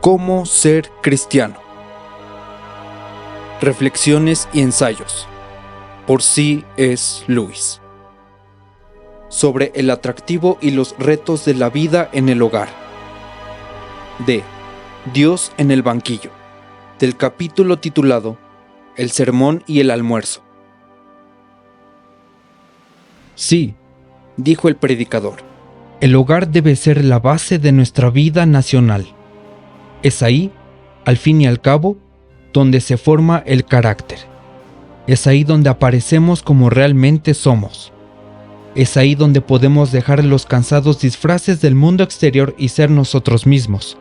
¿Cómo ser cristiano? Reflexiones y ensayos por C.S. Lewis. Sobre el atractivo y los retos de la vida en el hogar. De Dios en el banquillo, del capítulo titulado El sermón y el almuerzo. Sí, dijo el predicador, el hogar debe ser la base de nuestra vida nacional. Es ahí, al fin y al cabo, donde se forma el carácter. Es ahí donde aparecemos como realmente somos. Es ahí donde podemos dejar los cansados disfraces del mundo exterior y ser nosotros mismos.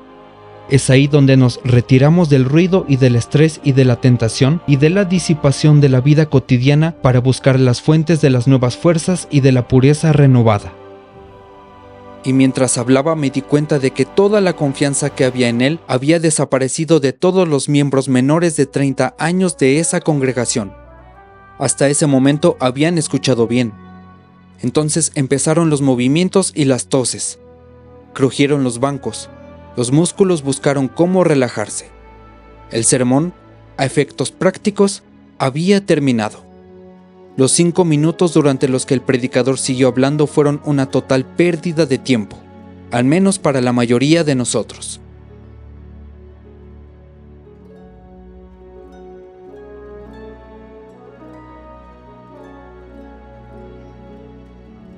Es ahí donde nos retiramos del ruido y del estrés y de la tentación y de la disipación de la vida cotidiana para buscar las fuentes de las nuevas fuerzas y de la pureza renovada. Y mientras hablaba me di cuenta de que toda la confianza que había en él había desaparecido de todos los miembros menores de 30 años de esa congregación. Hasta ese momento habían escuchado bien. Entonces empezaron los movimientos y las toses. Crujieron los bancos. Los músculos buscaron cómo relajarse. El sermón, a efectos prácticos, había terminado. Los 5 minutos durante los que el predicador siguió hablando fueron una total pérdida de tiempo, al menos para la mayoría de nosotros.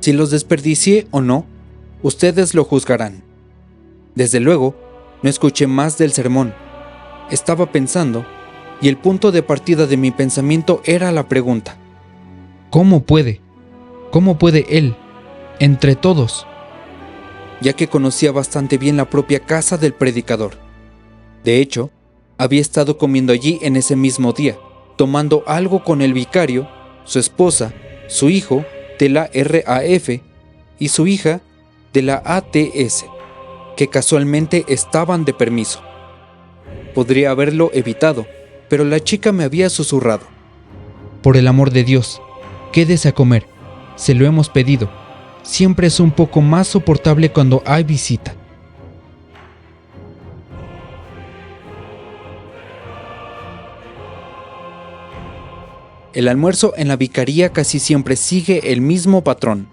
Si los desperdicié o no, ustedes lo juzgarán. Desde luego, no escuché más del sermón. Estaba pensando, y el punto de partida de mi pensamiento era la pregunta: ¿Cómo puede él, entre todos? Ya que conocía bastante bien la propia casa del predicador. De hecho, había estado comiendo allí en ese mismo día, tomando algo con el vicario, su esposa, su hijo de la RAF y su hija de la ATS, que casualmente estaban de permiso. Podría haberlo evitado, pero la chica me había susurrado: por el amor de Dios, quédese a comer, se lo hemos pedido. Siempre es un poco más soportable cuando hay visita. El almuerzo en la vicaría casi siempre sigue el mismo patrón.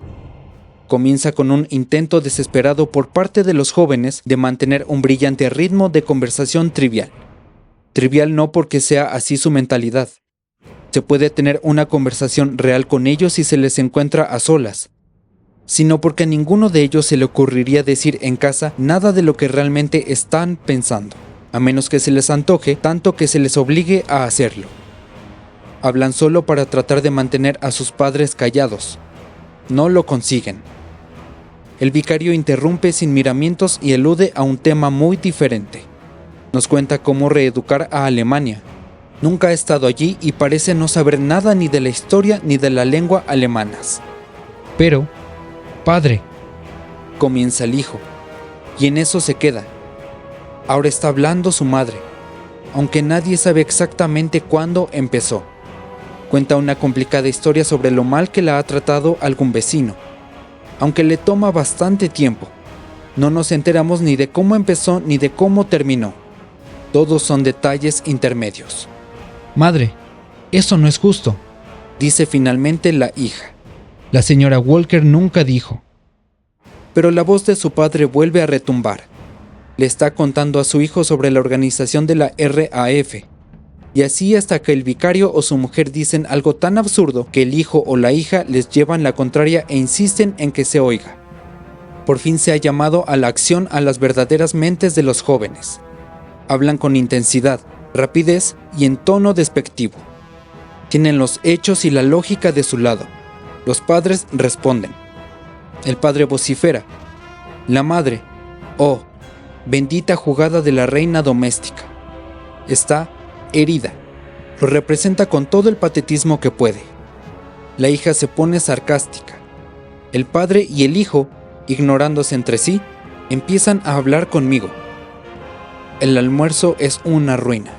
Comienza con un intento desesperado por parte de los jóvenes de mantener un brillante ritmo de conversación trivial. Trivial no porque sea así su mentalidad. Se puede tener una conversación real con ellos si se les encuentra a solas, sino porque a ninguno de ellos se le ocurriría decir en casa nada de lo que realmente están pensando, a menos que se les antoje tanto que se les obligue a hacerlo. Hablan solo para tratar de mantener a sus padres callados. No lo consiguen. El vicario interrumpe sin miramientos y elude a un tema muy diferente. Nos cuenta cómo reeducar a Alemania. Nunca ha estado allí y parece no saber nada ni de la historia ni de la lengua alemanas. Pero, padre, comienza el hijo, y en eso se queda. Ahora está hablando su madre, aunque nadie sabe exactamente cuándo empezó. Cuenta una complicada historia sobre lo mal que la ha tratado algún vecino, aunque le toma bastante tiempo. No nos enteramos ni de cómo empezó ni de cómo terminó. Todos son detalles intermedios. Madre, eso no es justo, dice finalmente la hija. La señora Walker nunca dijo. Pero la voz de su padre vuelve a retumbar. Le está contando a su hijo sobre la organización de la RAF. Y así hasta que el vicario o su mujer dicen algo tan absurdo que el hijo o la hija les llevan la contraria e insisten en que se oiga. Por fin se ha llamado a la acción a las verdaderas mentes de los jóvenes. Hablan con intensidad, rapidez y en tono despectivo. Tienen los hechos y la lógica de su lado. Los padres responden. El padre vocifera. La madre, oh, bendita jugada de la reina doméstica, está herida. Lo representa con todo el patetismo que puede. La hija se pone sarcástica. El padre y el hijo, ignorándose entre sí, empiezan a hablar conmigo. El almuerzo es una ruina.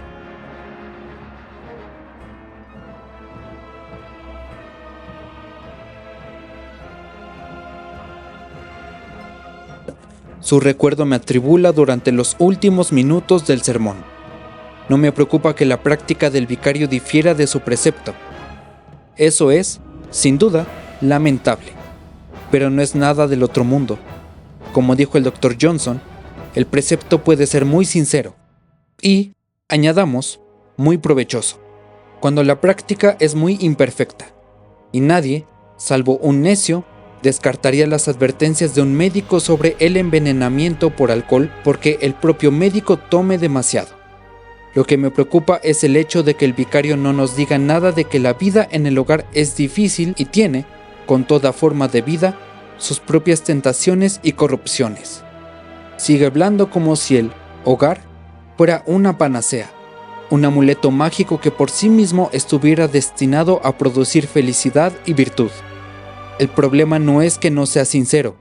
Su recuerdo me atribula durante los últimos minutos del sermón. No me preocupa que la práctica del vicario difiera de su precepto. Eso es, sin duda, lamentable, pero no es nada del otro mundo. Como dijo el Dr. Johnson, el precepto puede ser muy sincero y, añadamos, muy provechoso, cuando la práctica es muy imperfecta, y nadie, salvo un necio, descartaría las advertencias de un médico sobre el envenenamiento por alcohol porque el propio médico tome demasiado. Lo que me preocupa es el hecho de que el vicario no nos diga nada de que la vida en el hogar es difícil y tiene, con toda forma de vida, sus propias tentaciones y corrupciones. Sigue hablando como si el hogar fuera una panacea, un amuleto mágico que por sí mismo estuviera destinado a producir felicidad y virtud. El problema no es que no sea sincero,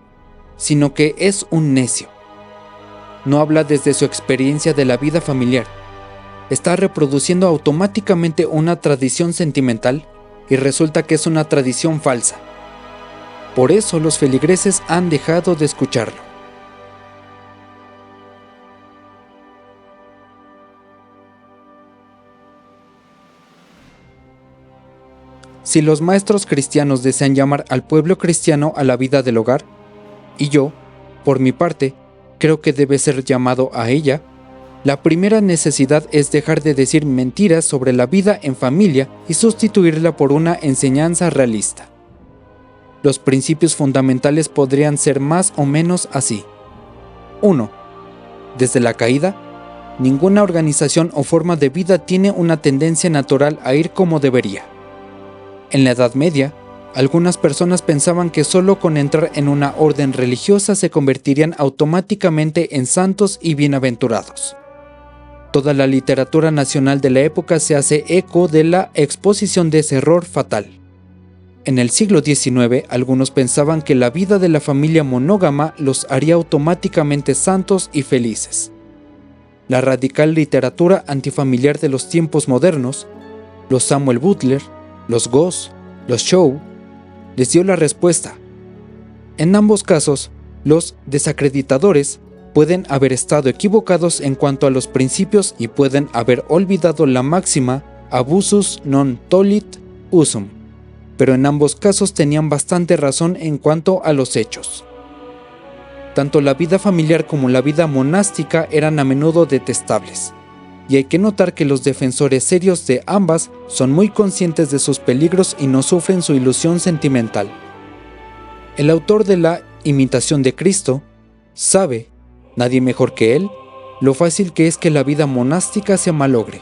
sino que es un necio. No habla desde su experiencia de la vida familiar. Está reproduciendo automáticamente una tradición sentimental y resulta que es una tradición falsa. Por eso los feligreses han dejado de escucharlo. Si los maestros cristianos desean llamar al pueblo cristiano a la vida del hogar, y yo, por mi parte, creo que debe ser llamado a ella, la primera necesidad es dejar de decir mentiras sobre la vida en familia y sustituirla por una enseñanza realista. Los principios fundamentales podrían ser más o menos así. 1. Desde la caída, ninguna organización o forma de vida tiene una tendencia natural a ir como debería. En la Edad Media, algunas personas pensaban que solo con entrar en una orden religiosa se convertirían automáticamente en santos y bienaventurados. Toda la literatura nacional de la época se hace eco de la exposición de ese error fatal. En el siglo XIX, algunos pensaban que la vida de la familia monógama los haría automáticamente santos y felices. La radical literatura antifamiliar de los tiempos modernos, los Samuel Butler, los Goss, los Shaw, les dio la respuesta. En ambos casos, los desacreditadores pueden haber estado equivocados en cuanto a los principios y pueden haber olvidado la máxima abusus non tollit usum, pero en ambos casos tenían bastante razón en cuanto a los hechos. Tanto la vida familiar como la vida monástica eran a menudo detestables. Y hay que notar que los defensores serios de ambas son muy conscientes de sus peligros y no sufren su ilusión sentimental. El autor de la Imitación de Cristo sabe, nadie mejor que él, lo fácil que es que la vida monástica se malogre.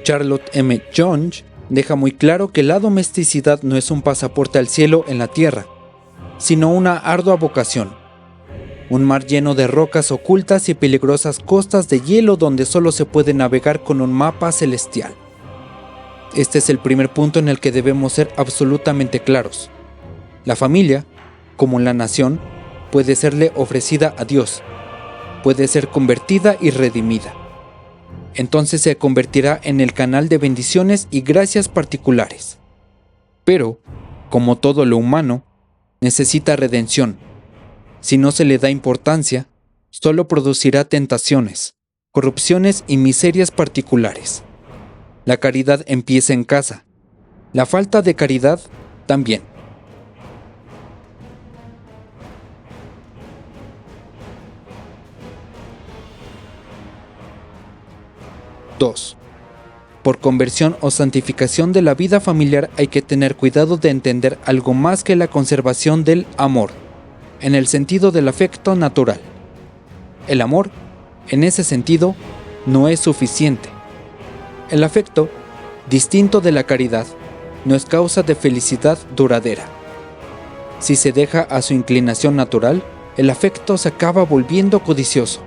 Charlotte M. Jones deja muy claro que la domesticidad no es un pasaporte al cielo en la tierra, sino una ardua vocación. Un mar lleno de rocas ocultas y peligrosas costas de hielo donde solo se puede navegar con un mapa celestial. Este es el primer punto en el que debemos ser absolutamente claros. La familia, como la nación, puede serle ofrecida a Dios, puede ser convertida y redimida. Entonces se convertirá en el canal de bendiciones y gracias particulares. Pero, como todo lo humano, necesita redención. Si no se le da importancia, solo producirá tentaciones, corrupciones y miserias particulares. La caridad empieza en casa. La falta de caridad también. Dos. Por conversión o santificación de la vida familiar hay que tener cuidado de entender algo más que la conservación del amor, en el sentido del afecto natural. El amor, en ese sentido, no es suficiente. El afecto, distinto de la caridad, no es causa de felicidad duradera. Si se deja a su inclinación natural, el afecto se acaba volviendo codicioso,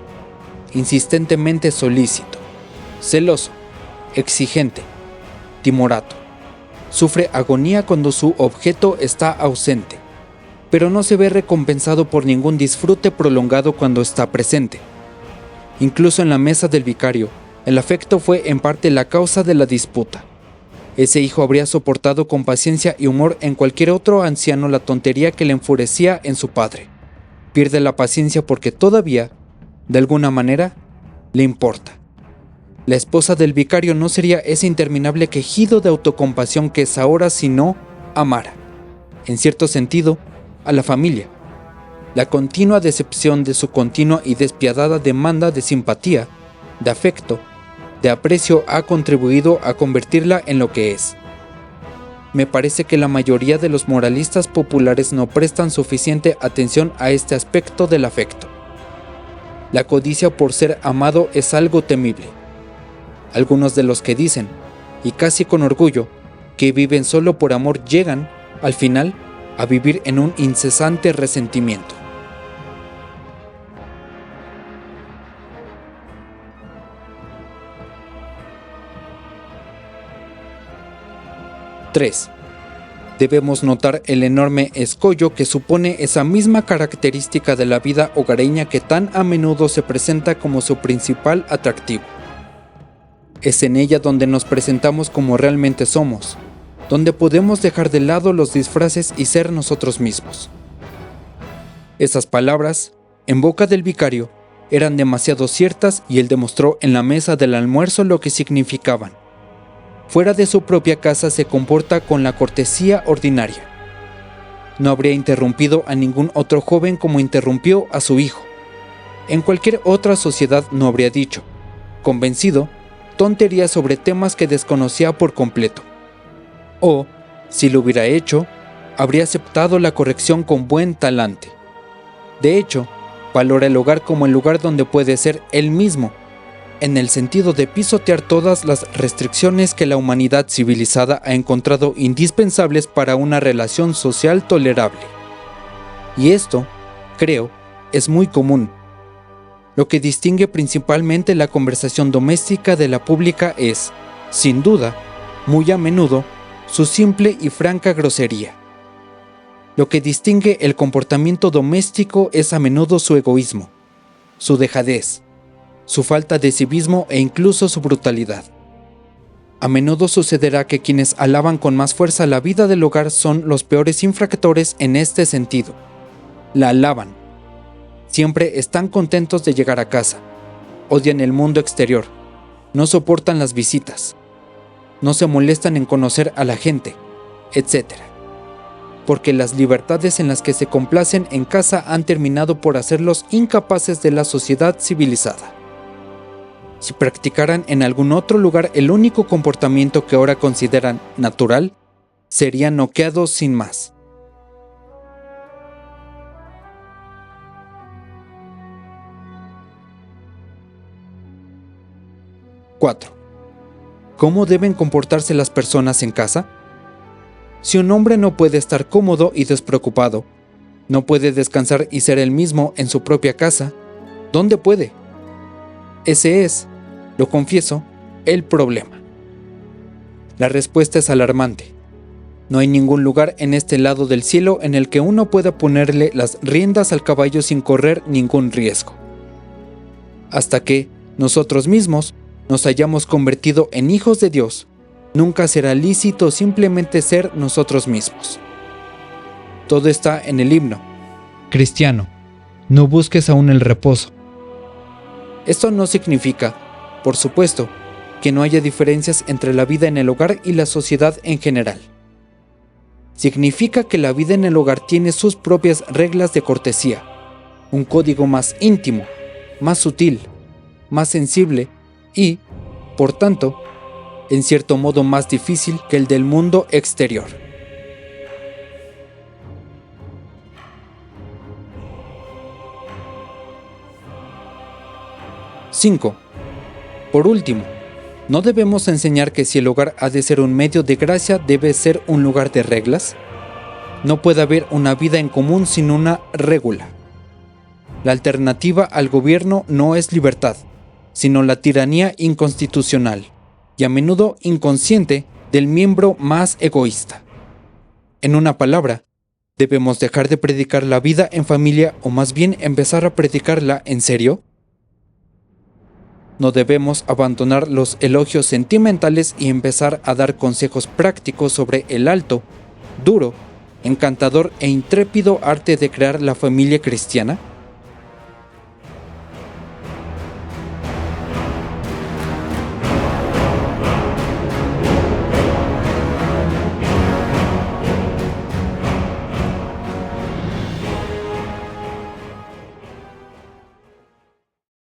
insistentemente solícito, celoso, exigente, timorato. Sufre agonía cuando su objeto está ausente, pero no se ve recompensado por ningún disfrute prolongado cuando está presente. Incluso en la mesa del vicario, el afecto fue en parte la causa de la disputa. Ese hijo habría soportado con paciencia y humor en cualquier otro anciano la tontería que le enfurecía en su padre. pierde la paciencia porque todavía, de alguna manera, le importa. La esposa del vicario no sería ese interminable quejido de autocompasión que es ahora sino amara, en cierto sentido, a la familia. La continua decepción de su continua y despiadada demanda de simpatía, de afecto, de aprecio ha contribuido a convertirla en lo que es. Me parece que la mayoría de los moralistas populares no prestan suficiente atención a este aspecto del afecto. La codicia por ser amado es algo temible. Algunos de los que dicen, y casi con orgullo, que viven solo por amor llegan, al final, a vivir en un incesante resentimiento. (3) Debemos notar el enorme escollo que supone esa misma característica de la vida hogareña que tan a menudo se presenta como su principal atractivo. Es en ella donde nos presentamos como realmente somos, donde podemos dejar de lado los disfraces y ser nosotros mismos. Esas palabras, en boca del vicario, eran demasiado ciertas y él demostró en la mesa del almuerzo lo que significaban. Fuera de su propia casa se comporta con la cortesía ordinaria. No habría interrumpido a ningún otro joven como interrumpió a su hijo. En cualquier otra sociedad no habría dicho, convencido, tonterías sobre temas que desconocía por completo. O, si lo hubiera hecho, habría aceptado la corrección con buen talante. De hecho, valora el hogar como el lugar donde puede ser él mismo, en el sentido de pisotear todas las restricciones que la humanidad civilizada ha encontrado indispensables para una relación social tolerable. Y esto, creo, es muy común. Lo que distingue principalmente la conversación doméstica de la pública es, sin duda, muy a menudo, su simple y franca grosería. Lo que distingue el comportamiento doméstico es a menudo su egoísmo, su dejadez, su falta de civismo e incluso su brutalidad. A menudo sucederá que quienes alaban con más fuerza la vida del hogar son los peores infractores en este sentido. La alaban. Siempre están contentos de llegar a casa. Odian el mundo exterior. No soportan las visitas. No se molestan en conocer a la gente, etc. Porque las libertades en las que se complacen en casa han terminado por hacerlos incapaces de la sociedad civilizada. Si practicaran en algún otro lugar el único comportamiento que ahora consideran natural, serían noqueados sin más. (4) ¿Cómo deben comportarse las personas en casa? Si un hombre no puede estar cómodo y despreocupado, no puede descansar y ser él mismo en su propia casa, ¿dónde puede? Ese es, lo confieso, el problema. La respuesta es alarmante. No hay ningún lugar en este lado del cielo en el que uno pueda ponerle las riendas al caballo sin correr ningún riesgo. Hasta que nosotros mismos nos hayamos convertido en hijos de Dios, nunca será lícito simplemente ser nosotros mismos. Todo está en el himno. Cristiano, no busques aún el reposo. Esto no significa, por supuesto, que no haya diferencias entre la vida en el hogar y la sociedad en general. Significa que la vida en el hogar tiene sus propias reglas de cortesía, un código más íntimo, más sutil, más sensible y, por tanto, en cierto modo más difícil que el del mundo exterior. (5) Por último, ¿no debemos enseñar que si el hogar ha de ser un medio de gracia debe ser un lugar de reglas? No puede haber una vida en común sin una regula. La alternativa al gobierno no es libertad, sino la tiranía inconstitucional, y a menudo inconsciente del miembro más egoísta. En una palabra, ¿debemos dejar de predicar la vida en familia o más bien empezar a predicarla en serio? No debemos abandonar los elogios sentimentales y empezar a dar consejos prácticos sobre el alto, duro encantador e intrépido arte de crear la familia cristiana?